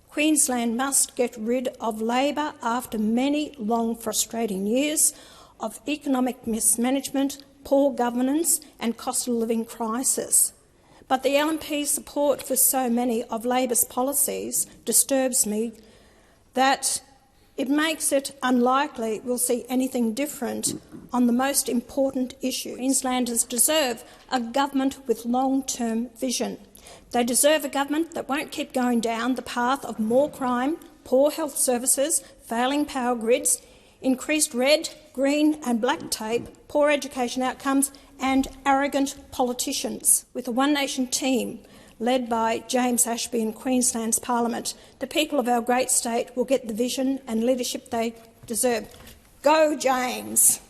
Queensland must get rid of Labor after many long frustrating years of economic mismanagement, poor governance and cost of living crisis. But the LNP's support for so many of Labor's policies disturbs me that it makes it unlikely we'll see anything different on the most important issue. Queenslanders deserve a government with long-term vision. They deserve a government that won't keep going down the path of more crime, poor health services, failing power grids, increased red, green and black tape, poor education outcomes and arrogant politicians. With a One Nation team led by James Ashby in Queensland's Parliament, the people of our great state will get the vision and leadership they deserve. Go, James!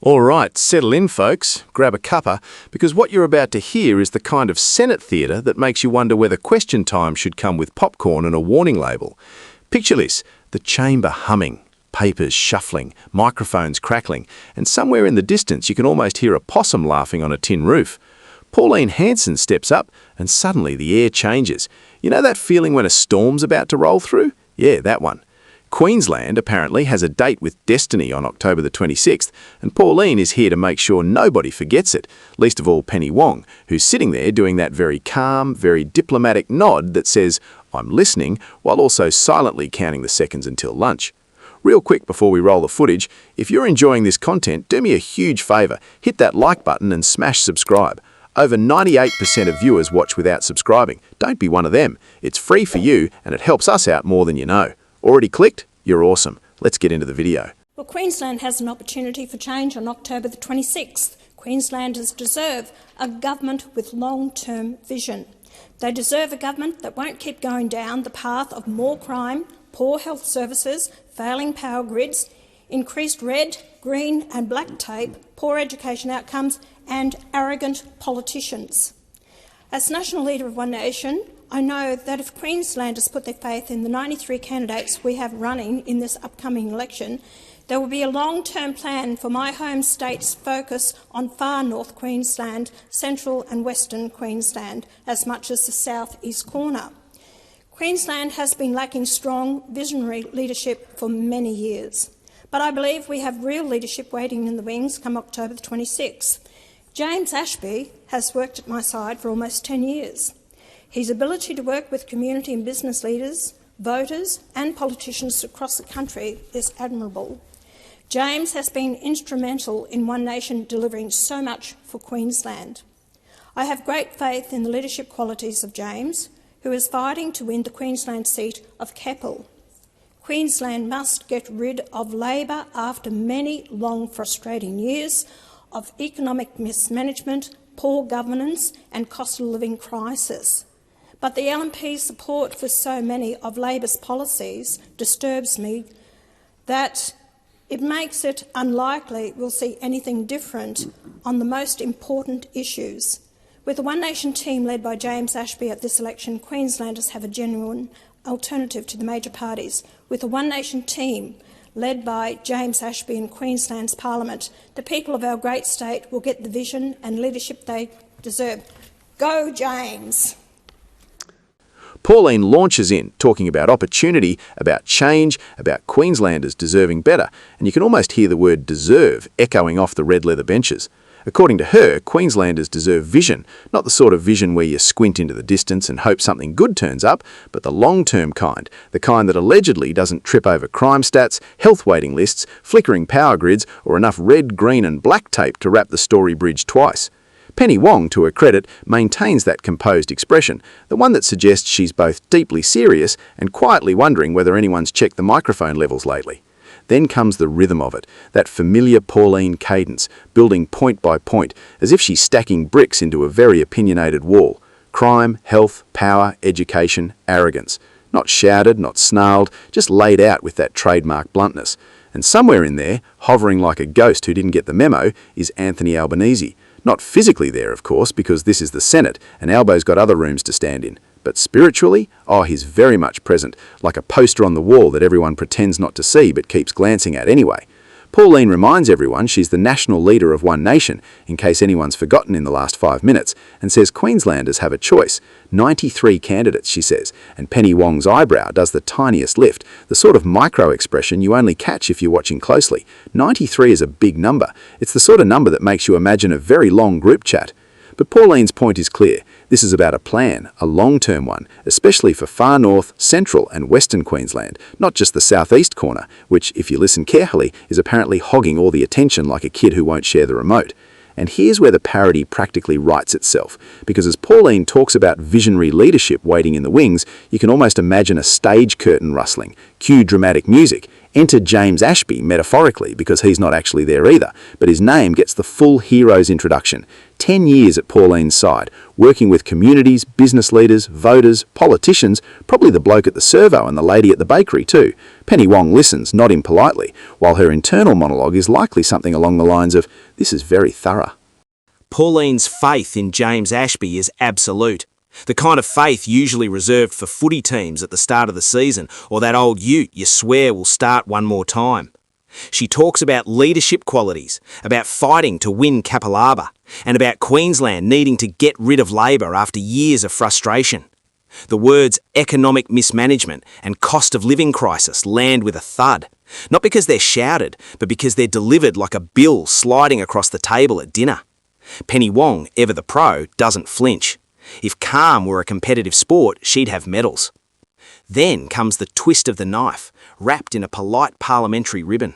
All right, settle in, folks. Grab a cuppa, because what you're about to hear is the kind of Senate theatre that makes you wonder whether question time should come with popcorn and a warning label. Picture this, the chamber humming, papers shuffling, microphones crackling, and somewhere in the distance you can almost hear a possum laughing on a tin roof. Pauline Hanson steps up and suddenly the air changes. You know that feeling when a storm's about to roll through? Yeah, that one. Queensland apparently has a date with destiny on October the 26th, and Pauline is here to make sure nobody forgets it, least of all Penny Wong, who's sitting there doing that very calm, very diplomatic nod that says, "I'm listening," while also silently counting the seconds until lunch. Real quick before we roll the footage, if you're enjoying this content, do me a huge favour, hit that like button and smash subscribe. Over 98% of viewers watch without subscribing. Don't be one of them. It's free for you and it helps us out more than you know. Already clicked? You're awesome. Let's get into the video. Well, Queensland has an opportunity for change on October the 26th. Queenslanders deserve a government with long-term vision. They deserve a government that won't keep going down the path of more crime, poor health services, failing power grids, increased red, green and black tape, poor education outcomes and arrogant politicians. As National Leader of One Nation, I know that if Queenslanders put their faith in the 93 candidates we have running in this upcoming election, there will be a long-term plan for my home state's focus on far north Queensland, central and western Queensland, as much as the south-east corner. Queensland has been lacking strong, visionary leadership for many years, but I believe we have real leadership waiting in the wings come October the 26th. James Ashby has worked at my side for almost 10 years. His ability to work with community and business leaders, voters and politicians across the country is admirable. James has been instrumental in One Nation delivering so much for Queensland. I have great faith in the leadership qualities of James, who is fighting to win the Queensland seat of Keppel. Queensland must get rid of Labor after many long frustrating years of economic mismanagement, poor governance and cost of living crisis. But the LNP's support for so many of Labor's policies disturbs me that it makes it unlikely we'll see anything different on the most important issues. With the One Nation team led by James Ashby at this election, Queenslanders have a genuine alternative to the major parties. With the One Nation team led by James Ashby in Queensland's Parliament, the people of our great state will get the vision and leadership they deserve. Go, James! Pauline launches in, talking about opportunity, about change, about Queenslanders deserving better, and you can almost hear the word deserve echoing off the red leather benches. According to her, Queenslanders deserve vision, not the sort of vision where you squint into the distance and hope something good turns up, but the long-term kind, the kind that allegedly doesn't trip over crime stats, health waiting lists, flickering power grids, or enough red, green and black tape to wrap the story bridge twice. Penny Wong, to her credit, maintains that composed expression, the one that suggests she's both deeply serious and quietly wondering whether anyone's checked the microphone levels lately. Then comes the rhythm of it, that familiar Pauline cadence, building point by point, as if she's stacking bricks into a very opinionated wall. Crime, health, power, education, arrogance. Not shouted, not snarled, just laid out with that trademark bluntness. And somewhere in there, hovering like a ghost who didn't get the memo, is Anthony Albanese. Not physically there, of course, because this is the Senate and Albo's got other rooms to stand in. But spiritually, oh, he's very much present, like a poster on the wall that everyone pretends not to see but keeps glancing at anyway. Pauline reminds everyone she's the national leader of one nation, in case anyone's forgotten in the last 5 minutes, and says Queenslanders have a choice. 93 candidates, she says, and Penny Wong's eyebrow does the tiniest lift, the sort of micro-expression you only catch if you're watching closely. 93 is a big number. It's the sort of number that makes you imagine a very long group chat. But Pauline's point is clear. This is about a plan, a long-term one, especially for far north, central and western Queensland, not just the southeast corner, which, if you listen carefully, is apparently hogging all the attention like a kid who won't share the remote. And here's where the parody practically writes itself, because as Pauline talks about visionary leadership waiting in the wings, you can almost imagine a stage curtain rustling, cue dramatic music, enter James Ashby metaphorically, because he's not actually there either, but his name gets the full hero's introduction. 10 years at Pauline's side, working with communities, business leaders, voters, politicians, probably the bloke at the servo and the lady at the bakery too. Penny Wong listens, not impolitely, while her internal monologue is likely something along the lines of, "This is very thorough." Pauline's faith in James Ashby is absolute. The kind of faith usually reserved for footy teams at the start of the season, or that old ute you swear will start one more time. She talks about leadership qualities, about fighting to win Capalaba, and about Queensland needing to get rid of Labor after years of frustration. The words economic mismanagement and cost of living crisis land with a thud, not because they're shouted, but because they're delivered like a bill sliding across the table at dinner. Penny Wong, ever the pro, doesn't flinch. If calm were a competitive sport, she'd have medals. Then comes the twist of the knife, wrapped in a polite parliamentary ribbon.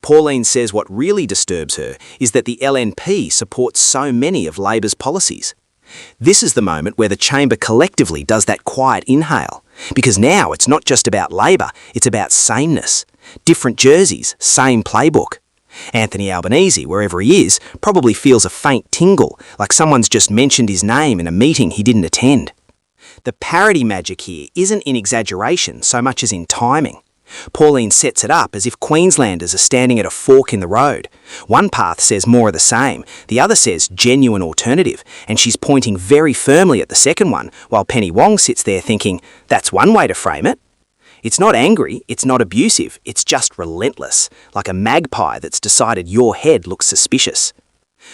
Pauline says what really disturbs her is that the LNP supports so many of Labor's policies. This is the moment where the chamber collectively does that quiet inhale, because now it's not just about Labor, it's about sameness. Different jerseys, same playbook. Anthony Albanese, wherever he is, probably feels a faint tingle, like someone's just mentioned his name in a meeting he didn't attend. The parody magic here isn't in exaggeration so much as in timing. Pauline sets it up as if Queenslanders are standing at a fork in the road. One path says more of the same, the other says genuine alternative, and she's pointing very firmly at the second one, while Penny Wong sits there thinking, that's one way to frame it. It's not angry, it's not abusive, it's just relentless, like a magpie that's decided your head looks suspicious.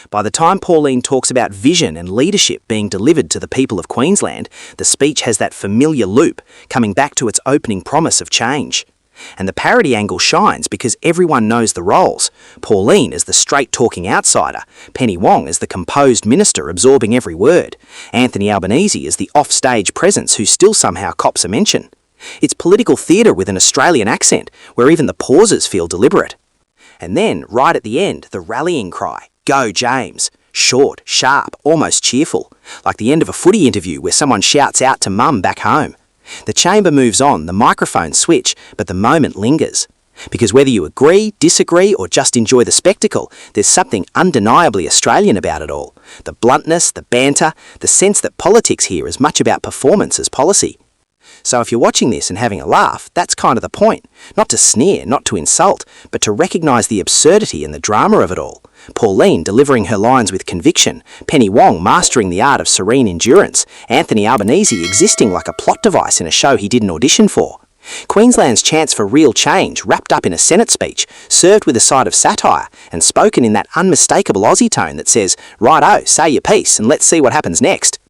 By the time Pauline talks about vision and leadership being delivered to the people of Queensland, the speech has that familiar loop, coming back to its opening promise of change. And the parody angle shines because everyone knows the roles. Pauline as the straight-talking outsider, Penny Wong as the composed minister absorbing every word, Anthony Albanese as the off-stage presence who still somehow cops a mention. It's political theatre with an Australian accent, where even the pauses feel deliberate. And then, right at the end, the rallying cry, "Go James!" Short, sharp, almost cheerful, like the end of a footy interview where someone shouts out to mum back home. The chamber moves on, the microphones switch, but the moment lingers. Because whether you agree, disagree, or just enjoy the spectacle, there's something undeniably Australian about it all. The bluntness, the banter, the sense that politics here is much about performance as policy. So if you're watching this and having a laugh, that's kind of the point. Not to sneer, not to insult, but to recognise the absurdity and the drama of it all. Pauline delivering her lines with conviction, Penny Wong mastering the art of serene endurance, Anthony Albanese existing like a plot device in a show he didn't audition for. Queensland's chance for real change wrapped up in a Senate speech, served with a side of satire, and spoken in that unmistakable Aussie tone that says, "Righto, say your piece and let's see what happens next."